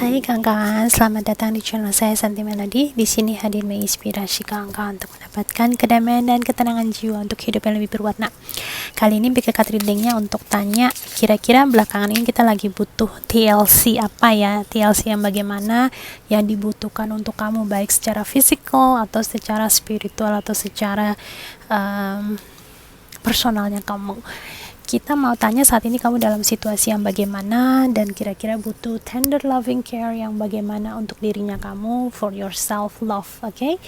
Hai kawan-kawan, selamat datang di channel saya Santi Melody. Di sini hadir menginspirasi kawan-kawan untuk mendapatkan kedamaian dan ketenangan jiwa untuk hidup yang lebih berwarna. Kali ini pick card readingnya untuk tanya, kira-kira belakangan ini kita lagi butuh TLC apa ya? TLC yang bagaimana yang dibutuhkan untuk kamu, baik secara fisikal atau secara spiritual atau secara personalnya kamu. Kita mau tanya saat ini kamu dalam situasi yang bagaimana dan kira-kira butuh tender loving care yang bagaimana untuk dirinya kamu, for your self love, oke?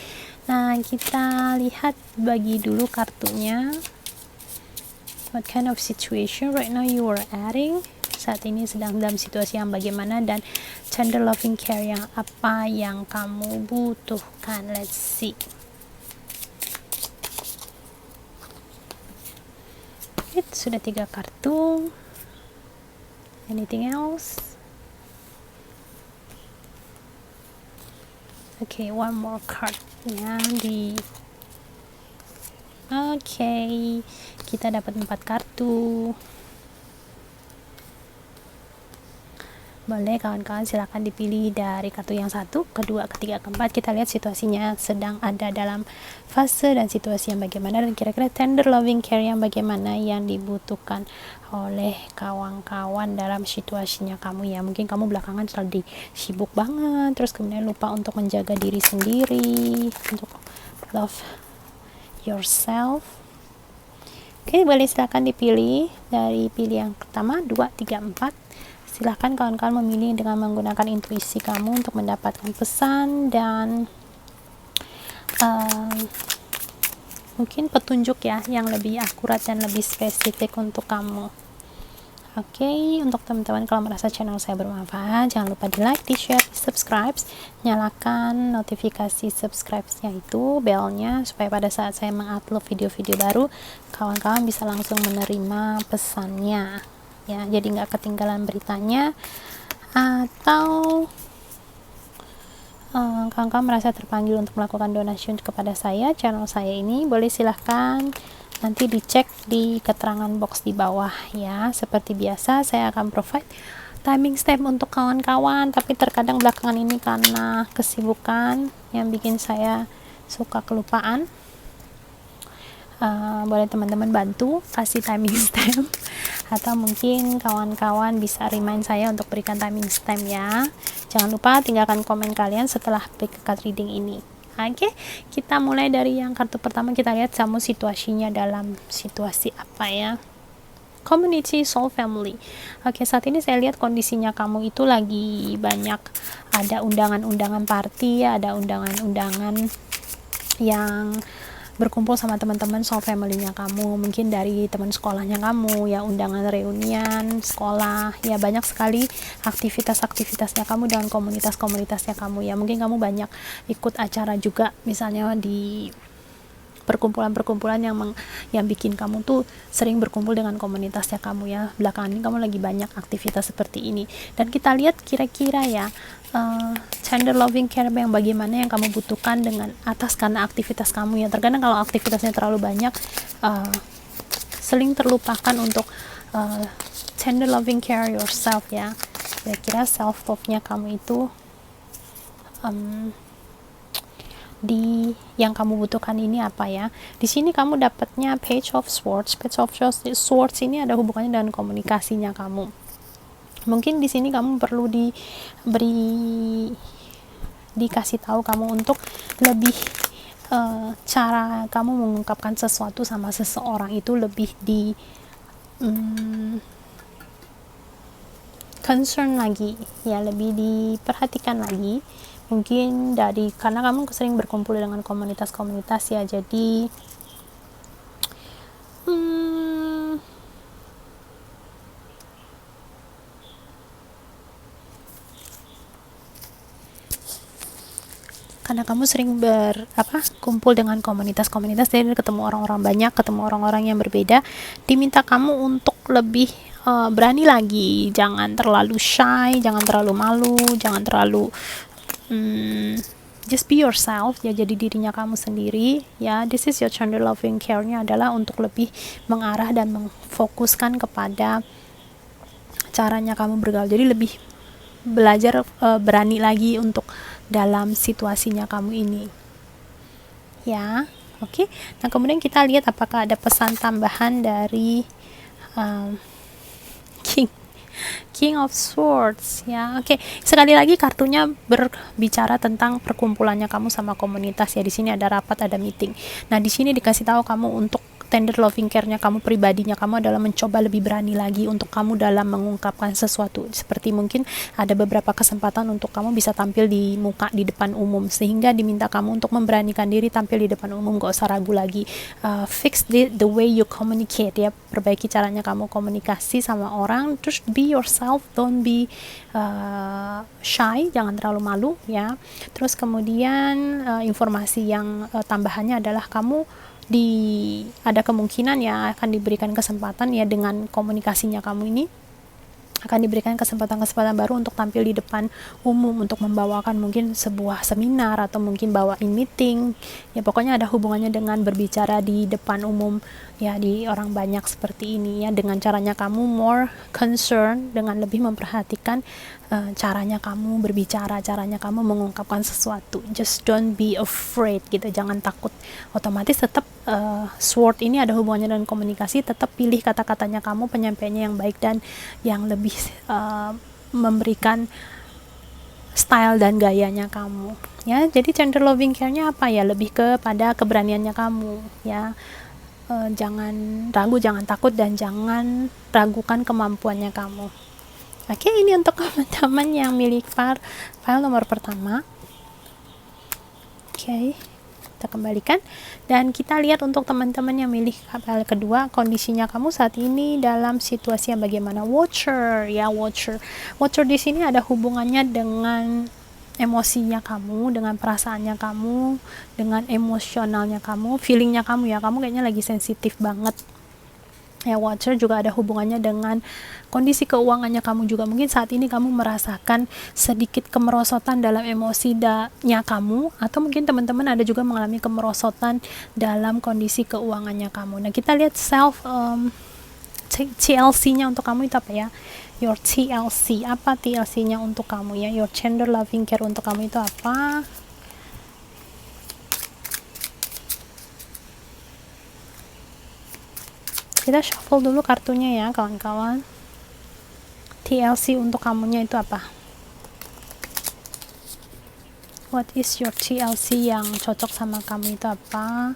Nah, kita lihat, bagi dulu kartunya. What kind of situation right now you are adding? Saat ini sedang dalam situasi yang bagaimana dan tender loving care yang apa yang kamu butuhkan. Let's see. Sudah 3 kartu. Anything else? Okay, one more card yang kita dapat 4 kartu. Boleh kawan-kawan silakan dipilih dari kartu yang 1, kedua, ketiga, keempat. Kita lihat situasinya sedang ada dalam fase dan situasi yang bagaimana dan kira-kira tender loving care yang bagaimana yang dibutuhkan oleh kawan-kawan dalam situasinya kamu ya. Mungkin kamu belakangan terlalu sibuk banget, terus kemudian lupa untuk menjaga diri sendiri, untuk love yourself. Oke, boleh silakan dipilih dari pilih yang pertama, 2, 3, 4. Silahkan kawan-kawan memilih dengan menggunakan intuisi kamu untuk mendapatkan pesan dan mungkin petunjuk ya yang lebih akurat dan lebih spesifik untuk kamu. Oke, untuk teman-teman kalau merasa channel saya bermanfaat, jangan lupa di like, di share, di subscribe, nyalakan notifikasi subscribe-nya itu, belnya, supaya pada saat saya mengupload video-video baru, kawan-kawan bisa langsung menerima pesannya ya, jadi nggak ketinggalan beritanya. Atau kawan-kawan merasa terpanggil untuk melakukan donasi kepada saya, channel saya ini, boleh silahkan nanti dicek di keterangan box di bawah ya. Seperti biasa saya akan provide timing stamp untuk kawan-kawan, tapi terkadang belakangan ini karena kesibukan yang bikin saya suka kelupaan. Boleh teman-teman bantu kasih timing stamp atau mungkin kawan-kawan bisa remind saya untuk berikan timing stamp ya. Jangan lupa tinggalkan komen kalian setelah pick card reading ini. Oke, kita mulai dari yang kartu pertama. Kita lihat kamu situasinya dalam situasi apa ya. Community, soul, family. Oke, saat ini saya lihat kondisinya kamu itu lagi banyak ada undangan-undangan party ya, ada undangan-undangan yang berkumpul sama teman-teman soul family-nya kamu, mungkin dari teman sekolahnya kamu ya, undangan reunian sekolah ya, banyak sekali aktivitas-aktivitasnya kamu dan komunitas-komunitasnya kamu ya. Mungkin kamu banyak ikut acara juga, misalnya di perkumpulan-perkumpulan yang bikin kamu tuh sering berkumpul dengan komunitasnya kamu ya. Belakangan ini kamu lagi banyak aktivitas seperti ini dan kita lihat kira-kira ya tender loving care yang bagaimana yang kamu butuhkan dengan atas karena aktivitas kamu ya. Terkadang kalau aktivitasnya terlalu banyak sering terlupakan untuk tender loving care yourself ya. Kira-kira self love nya kamu itu di yang kamu butuhkan ini apa ya. Di sini kamu dapatnya Page of Swords. Page of Swords ini ada hubungannya dengan komunikasinya kamu. Mungkin di sini kamu perlu dikasih tahu kamu untuk lebih cara kamu mengungkapkan sesuatu sama seseorang itu lebih concern lagi ya, lebih diperhatikan lagi. Mungkin karena kamu sering berkumpul dengan komunitas-komunitas ya, jadi karena kamu sering kumpul dengan komunitas-komunitas, jadi ketemu orang-orang banyak, ketemu orang-orang yang berbeda, diminta kamu untuk lebih berani lagi, jangan terlalu shy, jangan terlalu malu, jangan terlalu just be yourself ya, jadi dirinya kamu sendiri ya. This is your tender loving care-nya adalah untuk lebih mengarah dan memfokuskan kepada caranya kamu bergaul, jadi lebih belajar berani lagi untuk dalam situasinya kamu ini ya. Oke. Nah kemudian kita lihat apakah ada pesan tambahan dari King of Swords ya. Oke. Sekali lagi kartunya berbicara tentang perkumpulannya kamu sama komunitas ya. Di sini ada rapat, ada meeting. Nah, di sini dikasih tahu kamu untuk tender loving care-nya kamu pribadinya kamu adalah mencoba lebih berani lagi untuk kamu dalam mengungkapkan sesuatu. Seperti mungkin ada beberapa kesempatan untuk kamu bisa tampil di muka di depan umum, sehingga diminta kamu untuk memberanikan diri tampil di depan umum, gak usah ragu lagi. Fix the way you communicate ya, perbaiki caranya kamu komunikasi sama orang, terus be yourself, don't be shy, jangan terlalu malu ya. Terus kemudian informasi yang tambahannya adalah kamu ada kemungkinan ya akan diberikan kesempatan ya dengan komunikasinya kamu ini akan diberikan kesempatan-kesempatan baru untuk tampil di depan umum, untuk membawakan mungkin sebuah seminar atau mungkin bawain meeting ya, pokoknya ada hubungannya dengan berbicara di depan umum ya, di orang banyak seperti ini ya, dengan caranya kamu more concern, dengan lebih memperhatikan caranya kamu berbicara, caranya kamu mengungkapkan sesuatu. Just don't be afraid gitu, jangan takut. Otomatis tetap sword ini ada hubungannya dengan komunikasi, tetap pilih kata-katanya kamu, penyampaiannya yang baik dan yang lebih memberikan style dan gayanya kamu ya. Jadi tender loving care-nya apa ya, lebih kepada keberaniannya kamu ya. Jangan ragu, jangan takut, dan jangan ragukan kemampuannya kamu. Oke, ini untuk teman-teman yang milik file nomor pertama. Oke, kita kembalikan dan kita lihat untuk teman-teman yang milih file kedua, kondisinya kamu saat ini dalam situasi yang bagaimana. Watcher ya, watcher di sini ada hubungannya dengan emosinya kamu, dengan perasaannya kamu, dengan emosionalnya kamu, feelingnya kamu ya. Kamu kayaknya lagi sensitif banget ya. Watcher juga ada hubungannya dengan kondisi keuangannya kamu juga. Mungkin saat ini kamu merasakan sedikit kemerosotan dalam emosinya kamu, atau mungkin teman-teman ada juga mengalami kemerosotan dalam kondisi keuangannya kamu. Nah, kita lihat TLC-nya untuk kamu itu apa ya? Your TLC, apa TLC-nya untuk kamu ya? Your tender loving care untuk kamu itu apa? Kita shuffle dulu kartunya ya kawan-kawan. TLC untuk kamunya itu apa? What is your TLC yang cocok sama kamu itu apa?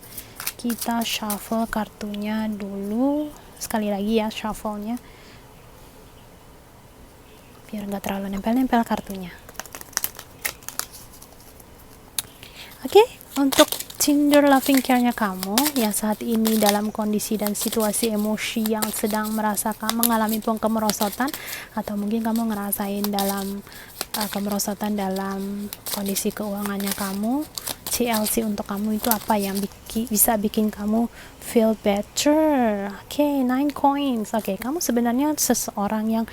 Kita shuffle kartunya dulu. Sekali lagi ya shuffle-nya, biar nggak terlalu nempel-nempel kartunya. Oke, untuk tender loving care-nya kamu yang saat ini dalam kondisi dan situasi emosi yang sedang merasakan mengalami kemerosotan, atau mungkin kamu ngerasain dalam kemerosotan dalam kondisi keuangannya kamu, TLC untuk kamu itu apa yang bisa bikin kamu feel better? Oke, 9 coins. Oke, kamu sebenarnya seseorang yang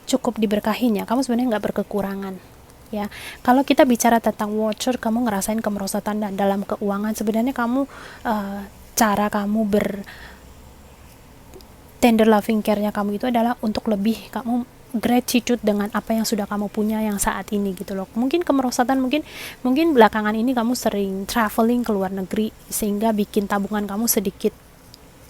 cukup diberkahin ya. Kamu sebenarnya nggak berkekurangan ya. Kalau kita bicara tentang watcher, kamu ngerasain kemerosotan dan dalam keuangan, sebenarnya kamu cara kamu tender loving care-nya kamu itu adalah untuk lebih kamu gratitude dengan apa yang sudah kamu punya yang saat ini gitu loh. Mungkin kemerosotan, mungkin belakangan ini kamu sering traveling ke luar negeri sehingga bikin tabungan kamu sedikit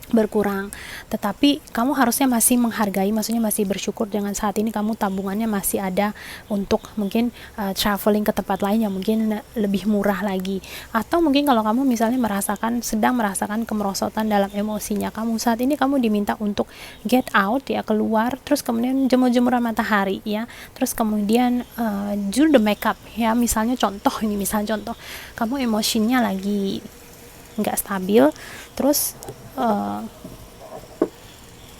berkurang, tetapi kamu harusnya masih menghargai, maksudnya masih bersyukur dengan saat ini kamu tabungannya masih ada untuk mungkin traveling ke tempat lain yang mungkin lebih murah lagi. Atau mungkin kalau kamu misalnya sedang merasakan kemerosotan dalam emosinya kamu, saat ini kamu diminta untuk get out ya, keluar, terus kemudian jemur-jemuran matahari ya, terus kemudian do the makeup ya. Misalnya contoh kamu emosinya lagi nggak stabil, terus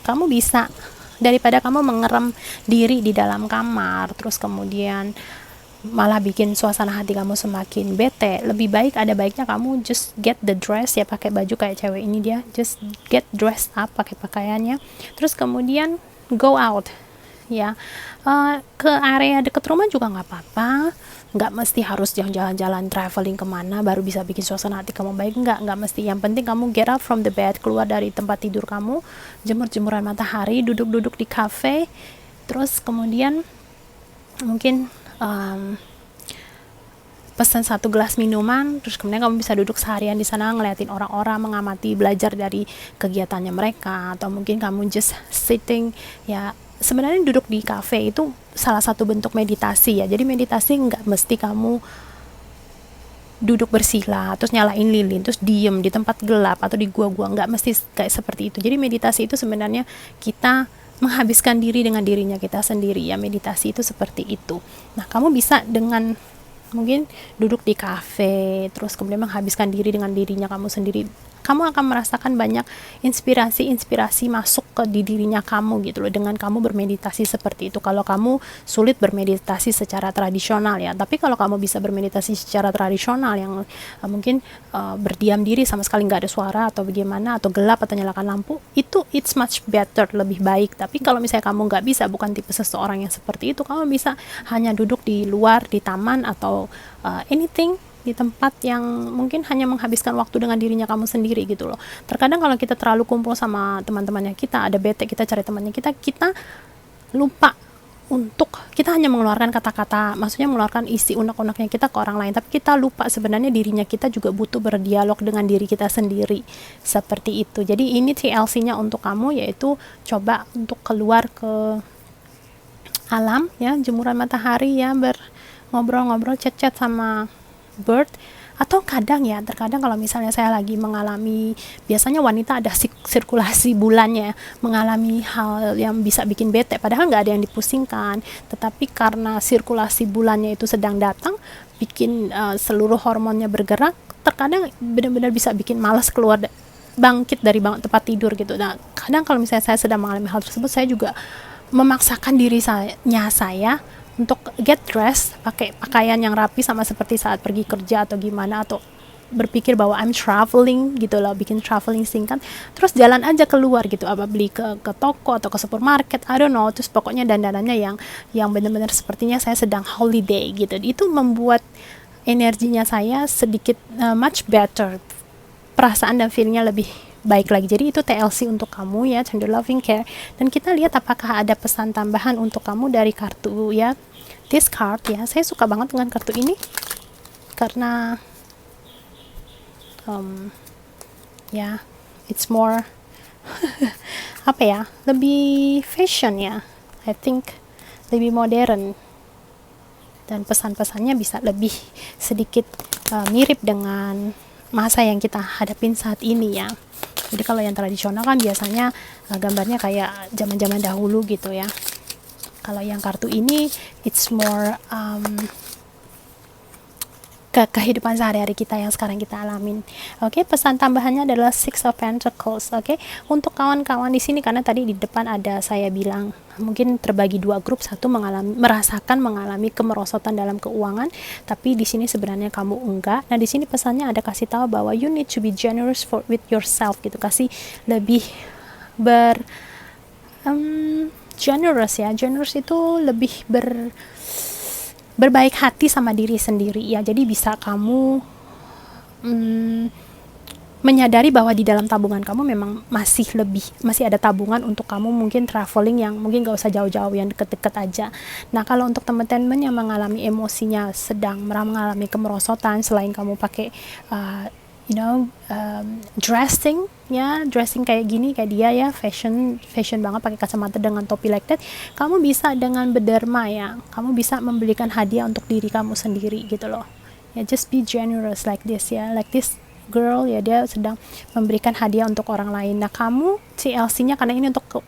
kamu bisa, daripada kamu mengerem diri di dalam kamar terus kemudian malah bikin suasana hati kamu semakin bete, lebih baik, ada baiknya kamu just get the dress ya, pakai baju kayak cewek ini, dia just get dressed up, pakai pakaiannya, terus kemudian go out ya, ke area deket rumah juga nggak apa-apa, nggak mesti harus jalan-jalan traveling kemana baru bisa bikin suasana hati kamu baik, nggak mesti. Yang penting kamu get up from the bed, keluar dari tempat tidur kamu, jemur-jemuran matahari, duduk-duduk di cafe, Terus kemudian mungkin pesan 1 gelas minuman, terus kemudian kamu bisa duduk seharian di sana ngeliatin orang-orang, mengamati, belajar dari kegiatannya mereka, atau mungkin kamu just sitting ya. Sebenarnya duduk di cafe itu salah satu bentuk meditasi ya. Jadi meditasi nggak mesti kamu duduk bersila terus nyalain lilin terus diem di tempat gelap atau di gua-gua, nggak mesti kayak seperti itu. Jadi meditasi itu sebenarnya kita menghabiskan diri dengan dirinya kita sendiri ya. Meditasi itu seperti itu. Nah, kamu bisa dengan mungkin duduk di kafe terus kemudian menghabiskan diri dengan dirinya kamu sendiri. Kamu akan merasakan banyak inspirasi masuk ke di dirinya kamu gitu loh, dengan kamu bermeditasi seperti itu. Kalau kamu sulit bermeditasi secara tradisional ya, tapi kalau kamu bisa bermeditasi secara tradisional yang mungkin berdiam diri sama sekali nggak ada suara atau bagaimana, atau gelap atau nyalakan lampu, itu it's much better, lebih baik. Tapi kalau misalnya kamu nggak bisa, bukan tipe seseorang yang seperti itu, kamu bisa hanya duduk di luar, di taman atau anything, di tempat yang mungkin hanya menghabiskan waktu dengan dirinya kamu sendiri gitu loh. Terkadang kalau kita terlalu kumpul sama teman-temannya kita, ada bete, kita cari temannya kita lupa untuk, kita hanya mengeluarkan kata-kata, maksudnya mengeluarkan isi unek-uneknya kita ke orang lain, tapi kita lupa sebenarnya dirinya kita juga butuh berdialog dengan diri kita sendiri, seperti itu. Jadi ini TLC-nya untuk kamu, yaitu coba untuk keluar ke alam ya, jemuran matahari ya, ngobrol-ngobrol, chat-chat sama bird. Atau terkadang kalau misalnya saya lagi mengalami, biasanya wanita ada sirkulasi bulannya, mengalami hal yang bisa bikin bete, padahal nggak ada yang dipusingkan, tetapi karena sirkulasi bulannya itu sedang datang, bikin seluruh hormonnya bergerak, terkadang benar-benar bisa bikin malas keluar, bangkit dari tempat tidur gitu. Nah, kadang kalau misalnya saya sedang mengalami hal tersebut, saya juga memaksakan diri saya untuk get dressed, pakai pakaian yang rapi sama seperti saat pergi kerja atau gimana, atau berpikir bahwa I'm traveling gitu loh, bikin traveling singkat, terus jalan aja keluar gitu, apa beli ke toko atau ke supermarket, I don't know, terus pokoknya dandanannya yang benar-benar sepertinya saya sedang holiday gitu. Itu membuat energinya saya sedikit much better, perasaan dan feelingnya lebih baik lagi. Jadi itu TLC untuk kamu ya, Tender Loving Care. Dan kita lihat apakah ada pesan tambahan untuk kamu dari kartu ya, this card ya. Saya suka banget dengan kartu ini karena ya, it's more apa ya, lebih fashion ya, I think lebih modern, dan pesan-pesannya bisa lebih sedikit mirip dengan masa yang kita hadapin saat ini ya. Jadi kalau yang tradisional kan biasanya gambarnya kayak zaman-zaman dahulu gitu ya. Kalau yang kartu ini it's more ke kehidupan sehari-hari kita yang sekarang kita alamin. Oke, pesan tambahannya adalah Six of Pentacles. Oke, untuk kawan-kawan di sini, karena tadi di depan ada saya bilang mungkin terbagi dua grup, satu merasakan mengalami kemerosotan dalam keuangan, tapi di sini sebenarnya kamu enggak. Nah, di sini pesannya ada kasih tahu bahwa you need to be generous with yourself gitu, kasih lebih generous ya. Generous itu lebih berbaik hati sama diri sendiri ya. Jadi bisa kamu menyadari bahwa di dalam tabungan kamu memang masih ada tabungan untuk kamu mungkin traveling yang mungkin gak usah jauh-jauh, yang deket-deket aja. Nah, kalau untuk teman-teman yang mengalami emosinya sedang mengalami kemerosotan, selain kamu pakai dressing kayak gini, kayak dia ya, fashion banget, pakai kacamata dengan topi like that, kamu bisa dengan berderma ya, kamu bisa membelikan hadiah untuk diri kamu sendiri gitu loh ya. Just be generous like this ya, like this girl ya, dia sedang memberikan hadiah untuk orang lain. Nah, kamu TLC-nya karena ini untuk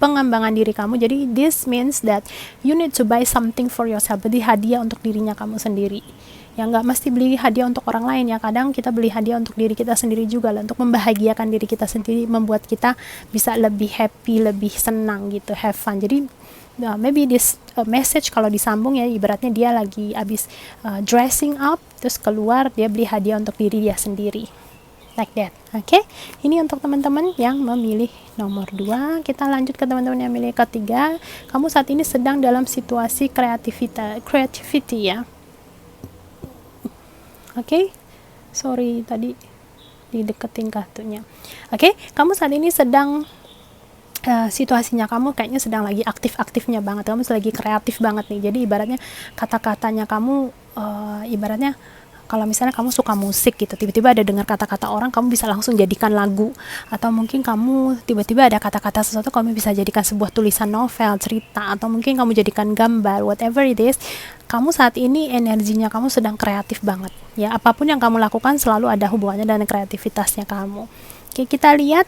pengembangan diri kamu, jadi this means that you need to buy something for yourself, beli hadiah untuk dirinya kamu sendiri ya. Nggak mesti beli hadiah untuk orang lain ya, kadang kita beli hadiah untuk diri kita sendiri juga lah, untuk membahagiakan diri kita sendiri, membuat kita bisa lebih happy, lebih senang gitu, have fun. Jadi maybe this message kalau disambung ya, ibaratnya dia lagi abis dressing up, terus keluar, dia beli hadiah untuk diri dia sendiri, like that. Oke, ini untuk teman-teman yang memilih nomor 2. Kita lanjut ke teman-teman yang memilih ketiga. Kamu saat ini sedang dalam situasi creativity ya. Oke, sorry tadi dideketin kartunya. Oke, kamu saat ini sedang situasinya kamu kayaknya sedang lagi aktif-aktifnya banget, kamu lagi kreatif banget nih. Jadi ibaratnya kata-katanya kamu, ibaratnya kalau misalnya kamu suka musik gitu, tiba-tiba ada dengar kata-kata orang, kamu bisa langsung jadikan lagu. Atau mungkin kamu tiba-tiba ada kata-kata sesuatu, kamu bisa jadikan sebuah tulisan novel, cerita, atau mungkin kamu jadikan gambar, whatever it is. Kamu saat ini energinya kamu sedang kreatif banget. Ya, apapun yang kamu lakukan selalu ada hubungannya dengan kreativitasnya kamu. Oke, kita lihat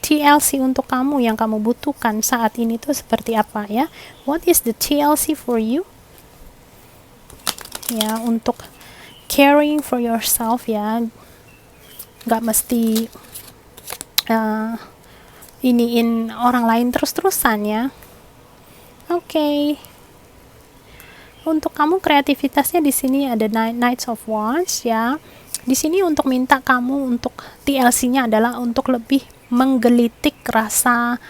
TLC untuk kamu yang kamu butuhkan saat ini tuh seperti apa ya. What is the TLC for you? Ya, untuk caring for yourself ya, nggak mesti iniin orang lain terus-terusan ya. Oke. Untuk kamu kreativitasnya di sini ada Knights of Wands ya. Di sini untuk minta kamu untuk TLC-nya adalah untuk lebih menggelitik rasa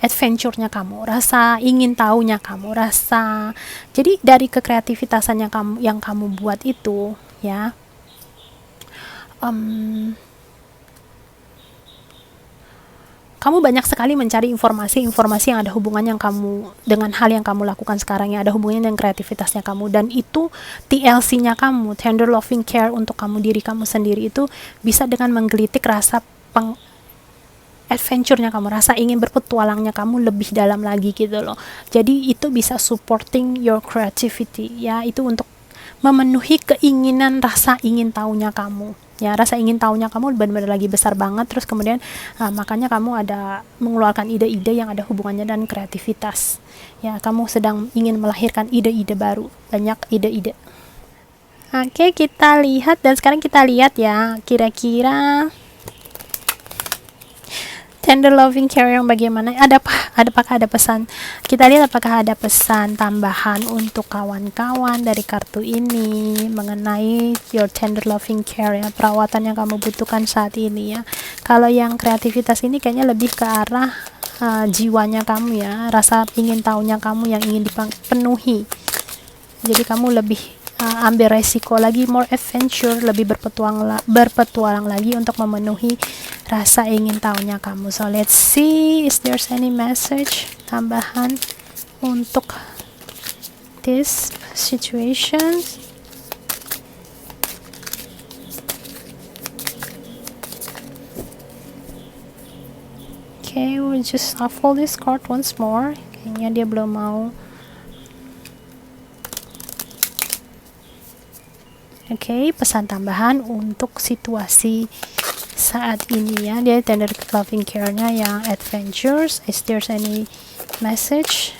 adventure-nya kamu, rasa ingin tahunya kamu, rasa, jadi dari kekreativitasannya kamu yang kamu buat itu ya, kamu banyak sekali mencari informasi yang ada hubungannya yang kamu dengan hal yang kamu lakukan sekarang, yang ada hubungannya dengan kreativitasnya kamu, dan itu TLC-nya kamu, tender loving care untuk kamu, diri kamu sendiri, itu bisa dengan menggelitik rasa adventure-nya kamu, rasa ingin berpetualangnya kamu lebih dalam lagi gitu loh. Jadi itu bisa supporting your creativity ya, itu untuk memenuhi keinginan rasa ingin tahunya kamu ya, rasa ingin tahunya kamu benar-benar lagi besar banget. Terus kemudian makanya kamu ada mengeluarkan ide-ide yang ada hubungannya dengan kreativitas ya, kamu sedang ingin melahirkan ide-ide baru, banyak ide-ide. Oke, kita lihat, dan sekarang kita lihat ya, kira-kira tender loving care yang bagaimana, apakah ada pesan, kita lihat apakah ada pesan tambahan untuk kawan-kawan dari kartu ini mengenai your tender loving care ya, perawatan yang kamu butuhkan saat ini ya. Kalau yang kreativitas ini kayaknya lebih ke arah jiwanya kamu ya, rasa ingin tahunya kamu yang ingin dipenuhi. Jadi kamu lebih ambil resiko lagi, more adventure, lebih berpetualang lagi untuk memenuhi rasa ingin tahunya kamu. So let's see, is there's any message tambahan untuk this situation. Okay, we'll just shuffle this card once more. Kayaknya dia belum mau. Oke, pesan tambahan untuk situasi saat ini ya, dia tender loving care-nya yang adventures. Is there any message?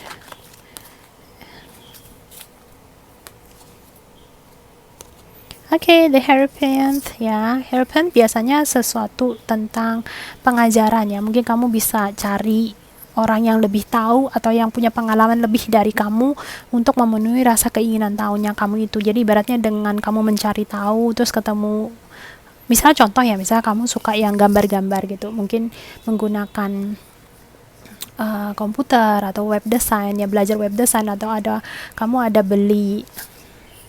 Oke, the Hierophant ya, Hierophant biasanya sesuatu tentang pengajaran ya, mungkin kamu bisa cari orang yang lebih tahu atau yang punya pengalaman lebih dari kamu untuk memenuhi rasa keinginan tahunya kamu itu. Jadi ibaratnya dengan kamu mencari tahu terus ketemu, misalnya contoh ya, misalnya kamu suka yang gambar-gambar gitu, mungkin menggunakan komputer atau web design ya, belajar web design, atau kamu ada beli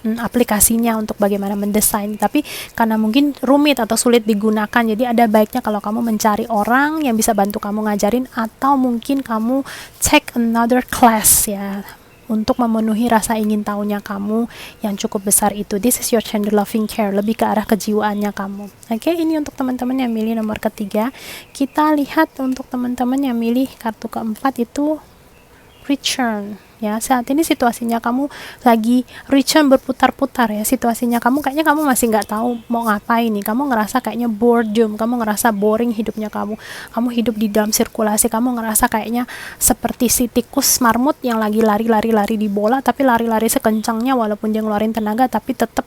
aplikasinya untuk bagaimana mendesain, tapi karena mungkin rumit atau sulit digunakan, jadi ada baiknya kalau kamu mencari orang yang bisa bantu kamu ngajarin, atau mungkin kamu take another class ya, untuk memenuhi rasa ingin tahunya kamu yang cukup besar itu. This is your tender loving care, lebih ke arah kejiwaannya kamu. Oke, ini untuk teman-teman yang milih nomor ketiga. Kita lihat untuk teman-teman yang milih kartu keempat itu return ya. Saat ini situasinya kamu lagi return, berputar-putar ya situasinya kamu, kayaknya kamu masih nggak tahu mau ngapain nih, kamu ngerasa kayaknya boredom, kamu ngerasa boring hidupnya kamu hidup di dalam sirkulasi, kamu ngerasa kayaknya seperti si tikus marmut yang lagi lari di bola, tapi lari sekencangnya walaupun dia ngeluarin tenaga tapi tetap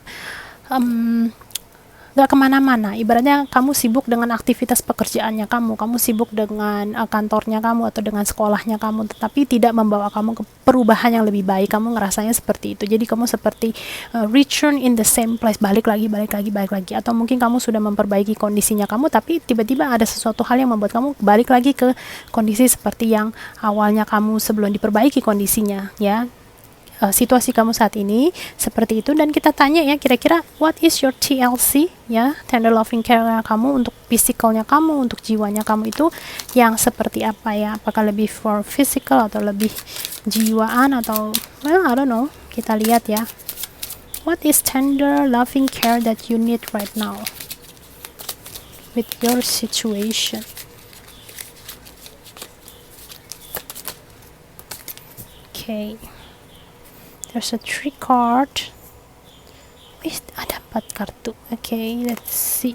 gak kemana-mana. Ibaratnya kamu sibuk dengan aktivitas pekerjaannya kamu sibuk dengan kantornya kamu atau dengan sekolahnya kamu, tetapi tidak membawa kamu ke perubahan yang lebih baik. Kamu ngerasanya seperti itu. Jadi kamu seperti return in the same place, balik lagi. Atau mungkin kamu sudah memperbaiki kondisinya kamu, tapi tiba-tiba ada sesuatu hal yang membuat kamu balik lagi ke kondisi seperti yang awalnya kamu sebelum diperbaiki kondisinya ya. situasi kamu saat ini seperti itu, dan kita tanya ya, kira-kira what is your TLC ya, tender loving care kamu untuk physicalnya kamu, untuk jiwanya kamu itu yang seperti apa ya, apakah lebih for physical atau lebih jiwaan atau well I don't know, kita lihat ya. What is tender loving care that you need right now with your situation? Okay, there's a 3 card. Ada 4 kartu. Okay, let's see.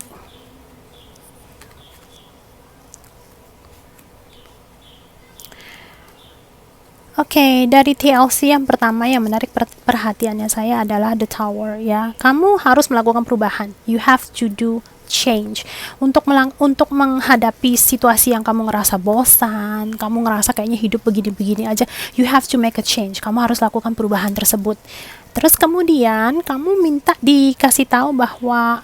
Oke, dari TLC yang pertama yang menarik perhatiannya saya adalah the tower ya. Kamu harus melakukan perubahan. You have to do change untuk menghadapi situasi yang kamu ngerasa bosan, kamu ngerasa kayaknya hidup begini-begini aja. You have to make a change. Kamu harus lakukan perubahan tersebut. Terus kemudian kamu minta dikasih tahu bahwa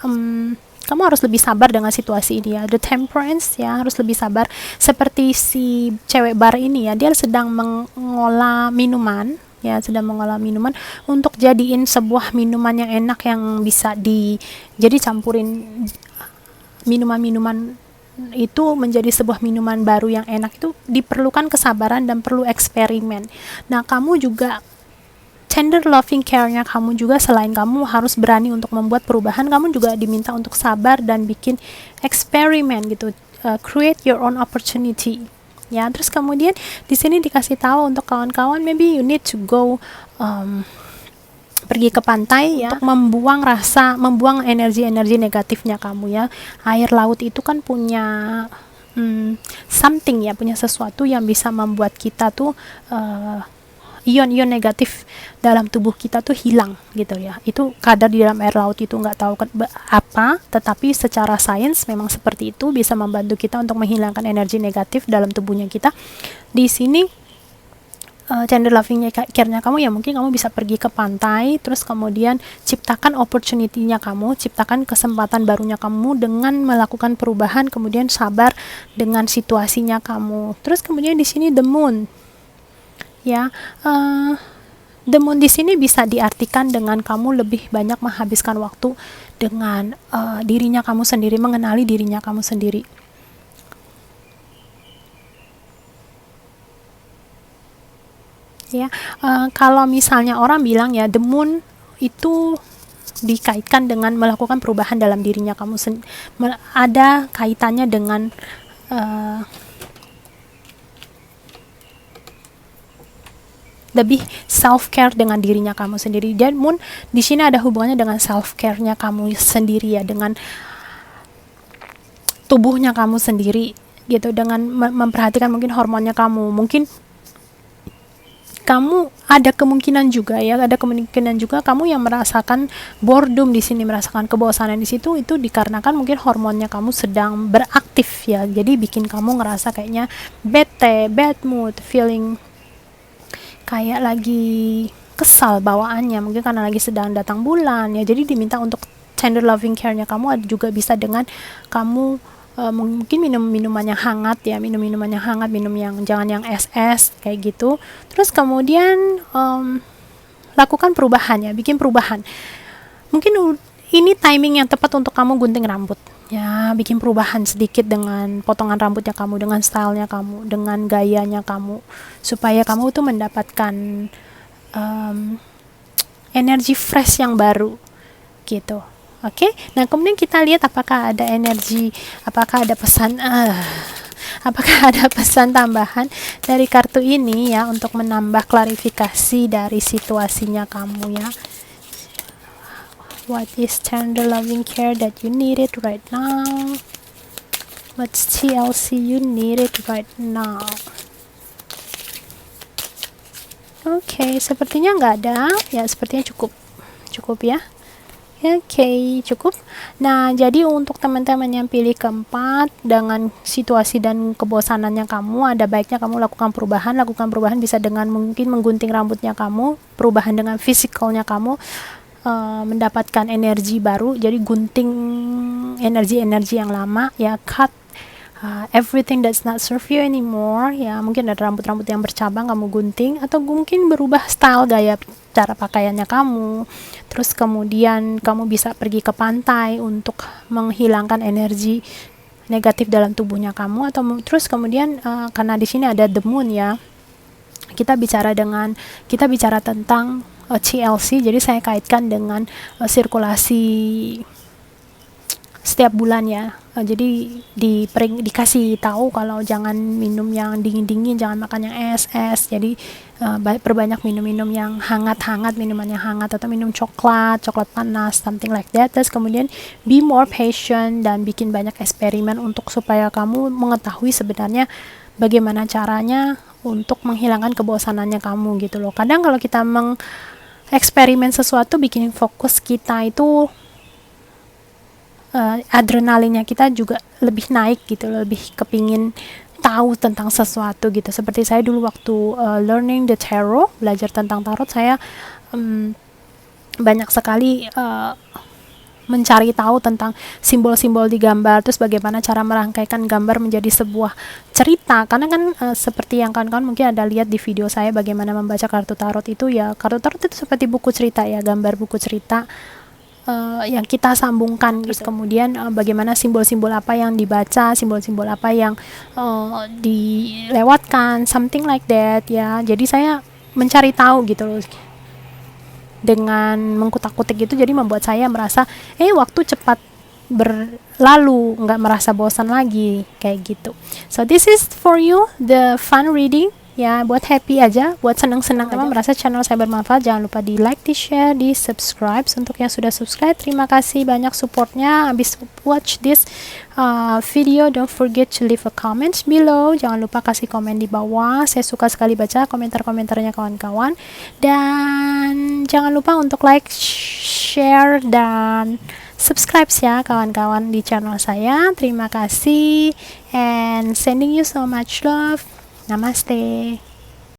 kamu harus lebih sabar dengan situasi ini ya. The temperance ya, harus lebih sabar. Seperti si cewek bar ini ya, dia sedang mengolah minuman ya, sedang mengolah minuman untuk jadiin sebuah minuman yang enak yang bisa jadi campurin minuman-minuman itu menjadi sebuah minuman baru yang enak. Itu diperlukan kesabaran dan perlu eksperimen. Nah, kamu juga tender loving care-nya kamu juga, selain kamu harus berani untuk membuat perubahan, kamu juga diminta untuk sabar dan bikin eksperimen gitu, create your own opportunity ya. Terus kemudian di sini dikasih tahu untuk kawan-kawan, maybe you need to go pergi ke pantai ya, untuk membuang energi-energi negatifnya kamu ya. Air laut itu kan punya something ya, punya sesuatu yang bisa membuat kita tuh ion-ion negatif dalam tubuh kita tuh hilang gitu ya. Itu kadar di dalam air laut itu nggak tahu apa, tetapi secara sains memang seperti itu, bisa membantu kita untuk menghilangkan energi negatif dalam tubuhnya kita. Di sini tender loving care-nya kamu ya, mungkin kamu bisa pergi ke pantai, terus kemudian ciptakan opportunity-nya kamu, ciptakan kesempatan barunya kamu dengan melakukan perubahan, kemudian sabar dengan situasinya kamu. Terus kemudian di sini the moon ya, the moon di sini bisa diartikan dengan kamu lebih banyak menghabiskan waktu dengan dirinya kamu sendiri, mengenali dirinya kamu sendiri. Ya, kalau misalnya orang bilang ya, the moon itu dikaitkan dengan melakukan perubahan dalam dirinya kamu, ada kaitannya dengan lebih self care dengan dirinya kamu sendiri. Dan moon di sini ada hubungannya dengan self care-nya kamu sendiri ya, dengan tubuhnya kamu sendiri gitu, dengan memperhatikan mungkin hormonnya kamu. Mungkin kamu ada kemungkinan juga kamu yang merasakan boredom di sini, merasakan kebosanan di situ, itu dikarenakan mungkin hormonnya kamu sedang beraktif ya. Jadi bikin kamu ngerasa kayaknya bete, bad mood, feeling kayak lagi kesal bawaannya, mungkin karena lagi sedang datang bulan ya. Jadi diminta untuk tender loving care-nya kamu juga bisa dengan kamu mungkin minum minuman yang hangat ya, minum yang jangan yang es kayak gitu. Terus kemudian lakukan perubahan ya, bikin perubahan. Mungkin ini timing yang tepat untuk kamu gunting rambut ya, bikin perubahan sedikit dengan potongan rambutnya kamu, dengan stylenya kamu, dengan gayanya kamu, supaya kamu tuh mendapatkan energi fresh yang baru gitu. Oke, nah kemudian kita lihat apakah ada energi, apakah ada pesan tambahan dari kartu ini ya, untuk menambah klarifikasi dari situasinya kamu ya. What is tender loving care that you need it right now? What's TLC you need it right now? Oke, sepertinya nggak ada ya, sepertinya cukup ya. Oke, cukup. Nah, jadi untuk teman-teman yang pilih keempat, dengan situasi dan kebosanannya kamu, ada baiknya kamu lakukan perubahan. Lakukan perubahan bisa dengan mungkin menggunting rambutnya kamu, perubahan dengan fisikalnya kamu, mendapatkan energi baru. Jadi gunting energi-energi yang lama ya, cut everything that's not serve you anymore ya. Mungkin ada rambut-rambut yang bercabang kamu gunting, atau mungkin berubah style gaya cara pakaiannya kamu, terus kemudian kamu bisa pergi ke pantai untuk menghilangkan energi negatif dalam tubuhnya kamu, atau terus kemudian karena di sini ada the moon ya, kita bicara tentang CLC, jadi saya kaitkan dengan sirkulasi setiap bulan ya. Jadi dikasih tahu kalau jangan minum yang dingin-dingin, jangan makan yang es-es. Jadi perbanyak minum-minum yang hangat-hangat, minuman yang hangat, atau minum coklat panas, something like that. Terus kemudian be more patient dan bikin banyak eksperimen untuk supaya kamu mengetahui sebenarnya bagaimana caranya untuk menghilangkan kebosanannya kamu gitu loh. Kadang kalau kita eksperimen sesuatu, bikin fokus kita itu adrenalinnya kita juga lebih naik gitu, lebih kepingin tahu tentang sesuatu gitu. Seperti saya dulu waktu learning the tarot, belajar tentang tarot, saya banyak sekali mencari tahu tentang simbol-simbol di gambar, terus bagaimana cara merangkaikan gambar menjadi sebuah cerita. Karena kan seperti yang kawan-kawan mungkin ada lihat di video saya bagaimana membaca kartu tarot itu ya, kartu tarot itu seperti buku cerita ya, gambar buku cerita yang kita sambungkan gitu. Kemudian bagaimana simbol-simbol apa yang dibaca, simbol-simbol apa yang dilewatkan, something like that ya. Jadi saya mencari tahu gitu loh. Dengan mengkutak-kutik gitu, jadi membuat saya merasa waktu cepat berlalu, nggak merasa bosan lagi kayak gitu. So this is for you the fun reading ya, buat happy aja, buat senang-senang aja. Merasa channel saya bermanfaat, jangan lupa di like, di share, di subscribe. Untuk yang sudah subscribe, terima kasih banyak supportnya. Habis watch this video, don't forget to leave a comment below. Jangan lupa kasih komen di bawah, saya suka sekali baca komentar-komentarnya kawan-kawan. Dan jangan lupa untuk like, share, dan subscribe ya kawan-kawan di channel saya. Terima kasih and sending you so much love. Namaste.